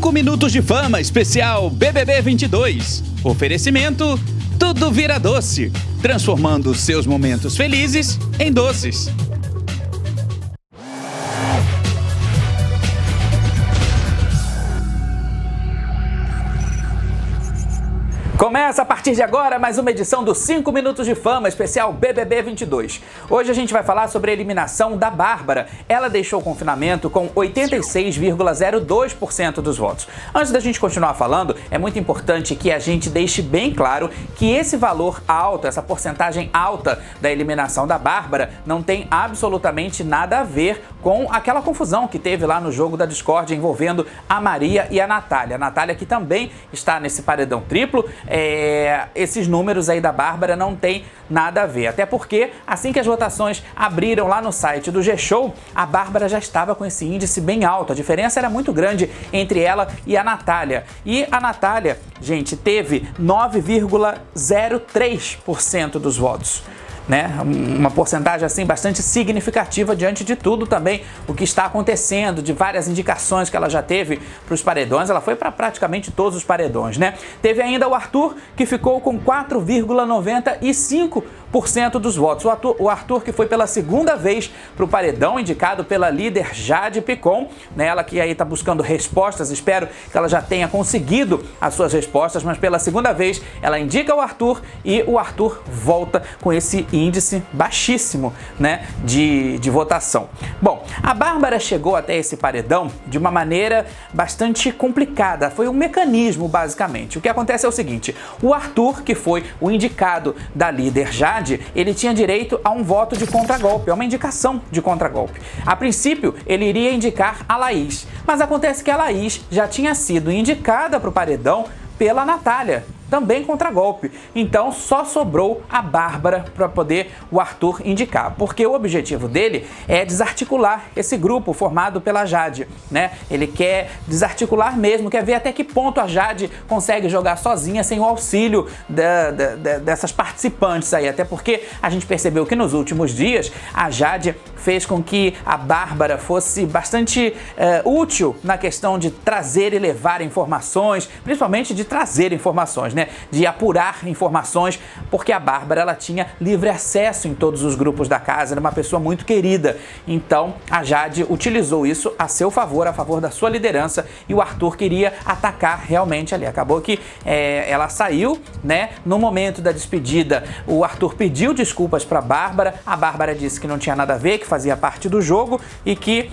5 minutos de fama especial BBB 22. Oferecimento: tudo vira doce, transformando seus momentos felizes em doces. Começa a partir de agora mais uma edição do 5 Minutos de Fama, especial BBB 22. Hoje a gente vai falar sobre a eliminação da Bárbara. Ela deixou o confinamento com 86,02% dos votos. Antes da gente continuar falando, é muito importante que a gente deixe bem claro que esse valor alto, essa porcentagem alta da eliminação da Bárbara, não tem absolutamente nada a ver com aquela confusão que teve lá no jogo da discórdia envolvendo a Maria e a Natália. A Natália, que também está nesse paredão triplo, esses números aí da Bárbara não tem nada a ver. Até porque, assim que as votações abriram lá no site do G-Show, a Bárbara já estava com esse índice bem alto. A diferença era muito grande entre ela e a Natália. E a Natália, gente, teve 9,03% dos votos. Uma porcentagem assim bastante significativa diante de tudo também o que está acontecendo, de várias indicações que ela já teve para os paredões. Ela foi para praticamente todos os paredões, né? Teve ainda o Arthur, que ficou com 4,95% dos votos. O Arthur, que foi pela segunda vez para o paredão, indicado pela líder Jade Picon, né? Ela que aí está buscando respostas, espero que ela já tenha conseguido as suas respostas, mas pela segunda vez ela indica o Arthur e o Arthur volta com esse índice baixíssimo, né, de votação. Bom, a Bárbara chegou até esse paredão de uma maneira bastante complicada. Foi um mecanismo, basicamente. O que acontece é o seguinte: o Arthur, que foi o indicado da líder Jade, ele tinha direito a um voto de contragolpe, a uma indicação de contragolpe. A princípio, ele iria indicar a Laís, mas acontece que a Laís já tinha sido indicada para o paredão pela Natália, também contragolpe. Então só sobrou a Bárbara para poder o Arthur indicar, porque o objetivo dele é desarticular esse grupo formado pela Jade, né? Ele quer desarticular mesmo, quer ver até que ponto a Jade consegue jogar sozinha sem o auxílio dessas participantes aí, até porque a gente percebeu que nos últimos dias a Jade fez com que a Bárbara fosse bastante útil na questão de trazer e levar informações, principalmente de trazer informações, né? De apurar informações, porque a Bárbara ela tinha livre acesso em todos os grupos da casa, era uma pessoa muito querida. Então a Jade utilizou isso a seu favor, a favor da sua liderança, e o Arthur queria atacar realmente ali. Acabou que ela saiu, né? No momento da despedida, o Arthur pediu desculpas para a Bárbara disse que não tinha nada a ver, que fazia parte do jogo e que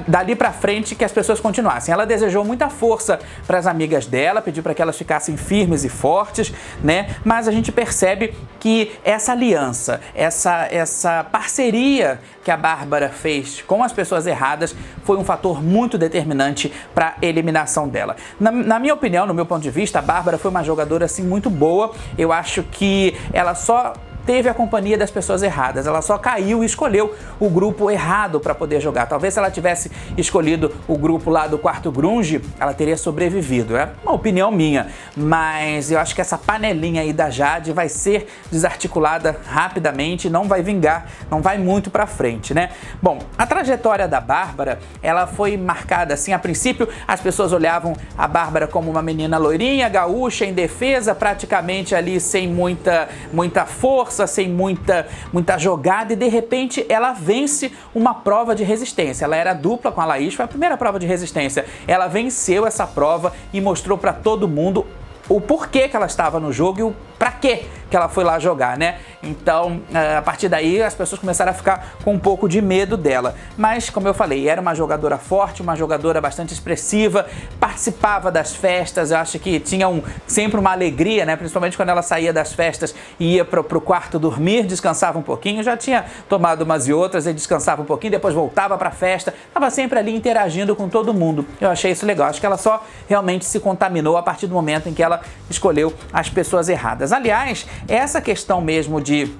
dali pra frente que as pessoas continuassem. Ela desejou muita força para as amigas dela, pediu para que elas ficassem firmes e fortes, né? Mas a gente percebe que essa aliança, essa parceria que a Bárbara fez com as pessoas erradas foi um fator muito determinante para a eliminação dela. Na minha opinião, no meu ponto de vista, a Bárbara foi uma jogadora assim muito boa. Eu acho que ela só teve a companhia das pessoas erradas, ela só caiu e escolheu o grupo errado para poder jogar. Talvez se ela tivesse escolhido o grupo lá do quarto grunge, ela teria sobrevivido. É uma opinião minha, mas eu acho que essa panelinha aí da Jade vai ser desarticulada rapidamente, não vai vingar, não vai muito para frente, né? Bom, a trajetória da Bárbara, ela foi marcada assim, a princípio as pessoas olhavam a Bárbara como uma menina loirinha, gaúcha, indefesa, praticamente ali sem muita força, sem muita jogada, e de repente ela vence uma prova de resistência. Ela era dupla com a Laís, foi a primeira prova de resistência. Ela venceu essa prova e mostrou para todo mundo o porquê que ela estava no jogo e o pra quê que ela foi lá jogar, né? Então, a partir daí, as pessoas começaram a ficar com um pouco de medo dela. Mas, como eu falei, era uma jogadora forte, uma jogadora bastante expressiva, participava das festas, eu acho que tinha sempre uma alegria, né? Principalmente quando ela saía das festas e ia pro quarto dormir, descansava um pouquinho, já tinha tomado umas e outras, e descansava um pouquinho, depois voltava pra festa, estava sempre ali interagindo com todo mundo. Eu achei isso legal, acho que ela só realmente se contaminou a partir do momento em que ela escolheu as pessoas erradas. Aliás, essa questão mesmo de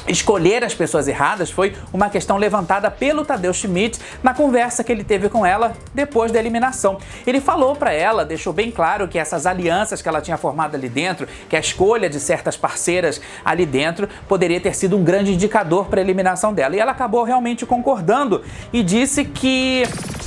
escolher as pessoas erradas foi uma questão levantada pelo Tadeu Schmidt na conversa que ele teve com ela depois da eliminação. Ele falou para ela, deixou bem claro que essas alianças que ela tinha formado ali dentro, que a escolha de certas parceiras ali dentro poderia ter sido um grande indicador para a eliminação dela. E ela acabou realmente concordando e disse que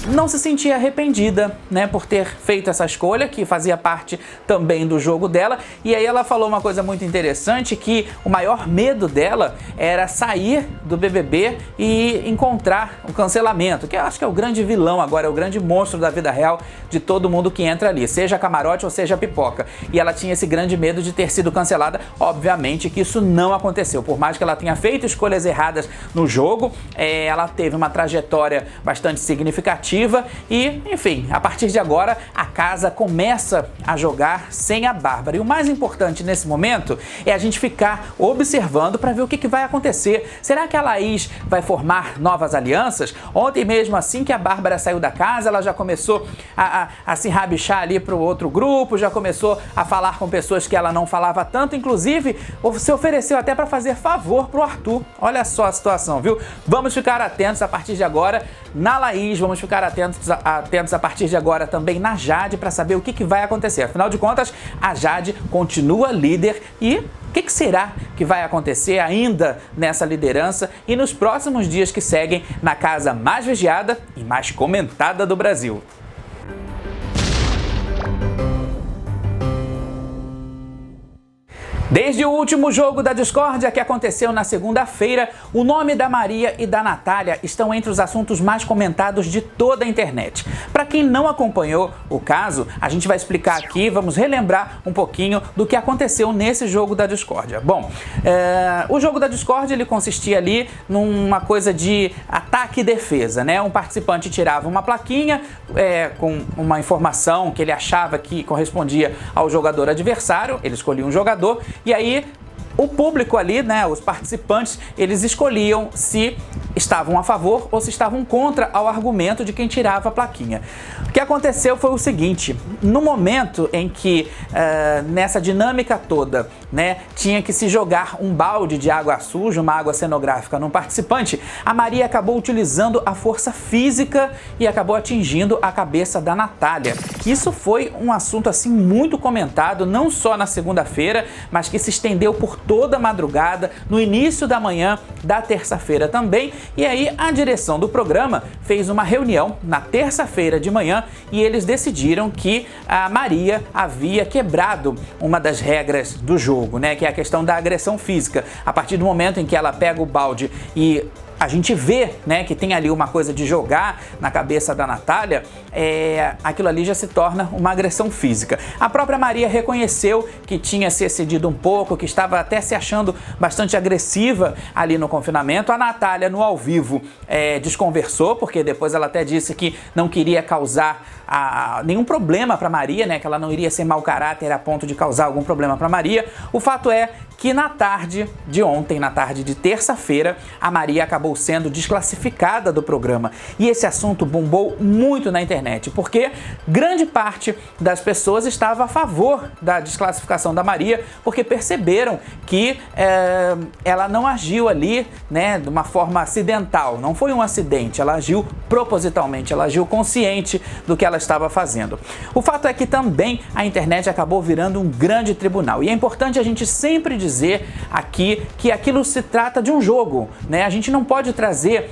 não se sentia arrependida, né, por ter feito essa escolha, que fazia parte também do jogo dela. E aí ela falou uma coisa muito interessante, que o maior medo dela era sair do BBB e encontrar o cancelamento, que eu acho que é o grande vilão agora, é o grande monstro da vida real de todo mundo que entra ali, seja camarote ou seja pipoca. E ela tinha esse grande medo de ter sido cancelada. Obviamente que isso não aconteceu, por mais que ela tenha feito escolhas erradas no jogo, ela teve uma trajetória bastante significativa e, enfim, a partir de agora a casa começa a jogar sem a Bárbara. E o mais importante nesse momento é a gente ficar observando para ver o que vai acontecer. Será que a Laís vai formar novas alianças? Ontem mesmo, assim que a Bárbara saiu da casa, ela já começou a se rabichar ali para o outro grupo, já começou a falar com pessoas que ela não falava tanto, inclusive se ofereceu até para fazer favor pro Arthur. Olha só a situação, viu? Vamos ficar atentos a partir de agora na Laís, vamos ficar atentos a partir de agora também na Jade para saber o que vai acontecer. Afinal de contas, a Jade continua líder e o que será que vai acontecer ainda nessa liderança e nos próximos dias que seguem na casa mais vigiada e mais comentada do Brasil? Desde o último jogo da discórdia que aconteceu na segunda-feira, o nome da Maria e da Natália estão entre os assuntos mais comentados de toda a internet. Para quem não acompanhou o caso, a gente vai explicar aqui, vamos relembrar um pouquinho do que aconteceu nesse jogo da discórdia. Bom, o jogo da discórdia ele consistia ali numa coisa de ataque e defesa, né? Um participante tirava uma plaquinha com uma informação que ele achava que correspondia ao jogador adversário, ele escolhia um jogador. E aí o público ali, né, os participantes, eles escolhiam se estavam a favor ou se estavam contra ao argumento de quem tirava a plaquinha. O que aconteceu foi o seguinte: no momento em que nessa dinâmica toda, né, tinha que se jogar um balde de água suja, uma água cenográfica num participante, a Maria acabou utilizando a força física e acabou atingindo a cabeça da Natália. Isso foi um assunto assim muito comentado, não só na segunda-feira, mas que se estendeu por toda a madrugada, no início da manhã da terça-feira também. E aí a direção do programa fez uma reunião na terça-feira de manhã e eles decidiram que a Maria havia quebrado uma das regras do jogo, né, que é a questão da agressão física. A partir do momento em que ela pega o balde e a gente vê, né, que tem ali uma coisa de jogar na cabeça da Natália, aquilo ali já se torna uma agressão física. A própria Maria reconheceu que tinha se excedido um pouco, que estava até se achando bastante agressiva ali no confinamento. A Natália, no ao vivo, desconversou, porque depois ela até disse que não queria causar nenhum problema para Maria, né, que ela não iria ser mau caráter a ponto de causar algum problema para Maria. O fato é que na tarde de ontem, na tarde de terça-feira, a Maria acabou sendo desclassificada do programa. E esse assunto bombou muito na internet, porque grande parte das pessoas estava a favor da desclassificação da Maria, porque perceberam que ela não agiu ali, né, de uma forma acidental. Não foi um acidente, ela agiu propositalmente, ela agiu consciente do que ela estava fazendo. O fato é que também a internet acabou virando um grande tribunal. E é importante a gente sempre dizer aqui que aquilo se trata de um jogo, né? A gente não pode trazer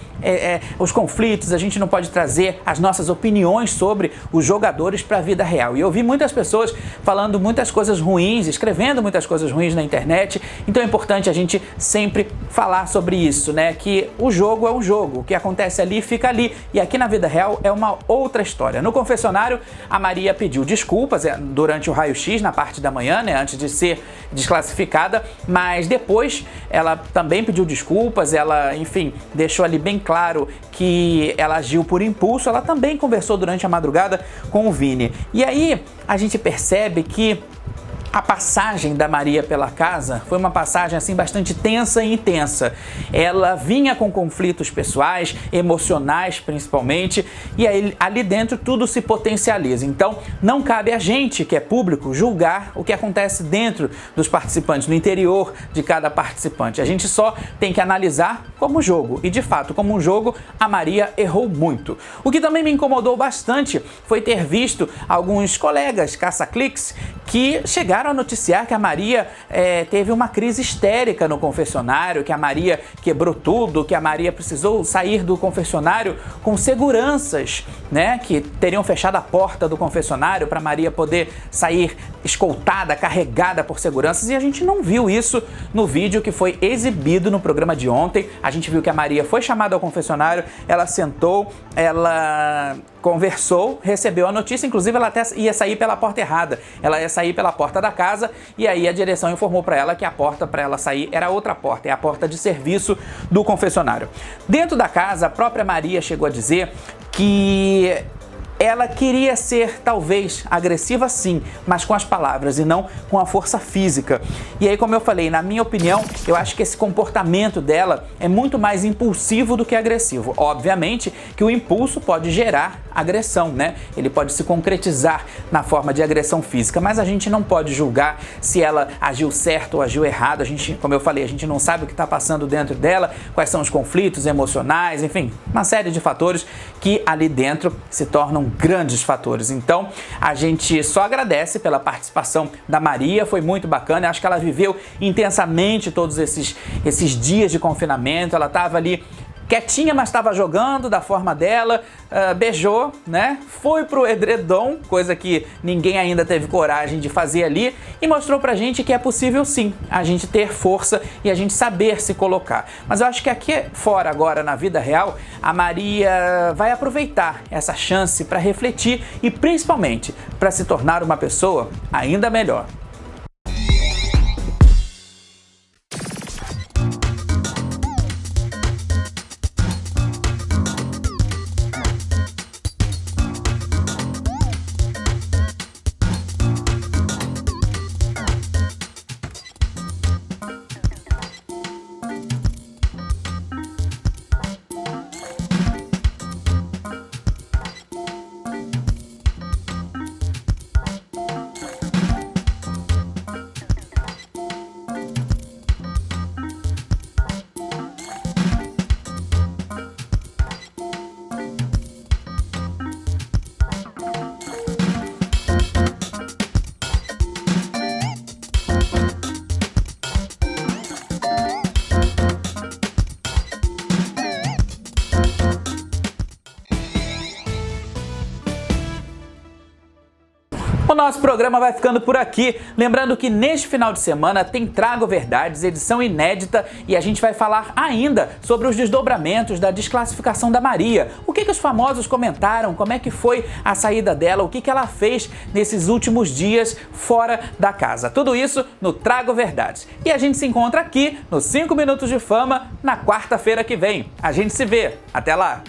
os conflitos, a gente não pode trazer as nossas opiniões sobre os jogadores para a vida real. E eu vi muitas pessoas falando muitas coisas ruins, escrevendo muitas coisas ruins na internet. Então é importante a gente sempre falar sobre isso, né? Que o jogo é um jogo, o que acontece ali fica ali. E aqui na vida real é uma outra história. No confessionário, a Maria pediu desculpas durante o raio-x, na parte da manhã, né? Antes de ser desclassificada, mas depois ela também pediu desculpas, ela, enfim, deixou ali bem claro que ela agiu por impulso. Ela também conversou durante a madrugada com o Vini. E aí a gente percebe que a passagem da Maria pela casa foi uma passagem assim bastante tensa e intensa. Ela vinha com conflitos pessoais, emocionais principalmente, e aí ali dentro tudo se potencializa. Então não cabe a gente, que é público, julgar o que acontece dentro dos participantes, no interior de cada participante. A gente só tem que analisar como jogo. E de fato, como um jogo, a Maria errou muito. O que também me incomodou bastante foi ter visto alguns colegas caça-cliques que chegaram a noticiar que a Maria teve uma crise histérica no confessionário, que a Maria quebrou tudo, que a Maria precisou sair do confessionário com seguranças, né, que teriam fechado a porta do confessionário para Maria poder sair escoltada, carregada por seguranças, e a gente não viu isso no vídeo que foi exibido no programa de ontem. A gente viu que a Maria foi chamada ao confessionário, ela sentou, ela conversou, recebeu a notícia, inclusive ela até ia sair pela porta errada, ela ia sair pela porta da casa, e aí a direção informou para ela que a porta para ela sair era outra porta, é a porta de serviço do confessionário. Dentro da casa, a própria Maria chegou a dizer que ela queria ser, talvez, agressiva sim, mas com as palavras e não com a força física. E aí, como eu falei, na minha opinião, eu acho que esse comportamento dela é muito mais impulsivo do que agressivo. Obviamente que o impulso pode gerar agressão, né? Ele pode se concretizar na forma de agressão física, mas a gente não pode julgar se ela agiu certo ou agiu errado. A gente, como eu falei, a gente não sabe o que está passando dentro dela, quais são os conflitos emocionais, enfim, uma série de fatores que ali dentro se tornam grandes fatores. Então, a gente só agradece pela participação da Maria, foi muito bacana. Eu acho que ela viveu intensamente todos esses dias de confinamento. Ela estava ali quietinha, mas estava jogando da forma dela, beijou, né? Foi pro edredom, coisa que ninguém ainda teve coragem de fazer ali, e mostrou pra gente que é possível sim a gente ter força e a gente saber se colocar. Mas eu acho que aqui fora, agora na vida real, a Maria vai aproveitar essa chance para refletir e principalmente para se tornar uma pessoa ainda melhor. O nosso programa vai ficando por aqui. Lembrando que neste final de semana tem Trago Verdades, edição inédita, e a gente vai falar ainda sobre os desdobramentos da desclassificação da Maria. O que os famosos comentaram, como é que foi a saída dela, o que ela fez nesses últimos dias fora da casa. Tudo isso no Trago Verdades. E a gente se encontra aqui no 5 Minutos de Fama na quarta-feira que vem. A gente se vê. Até lá!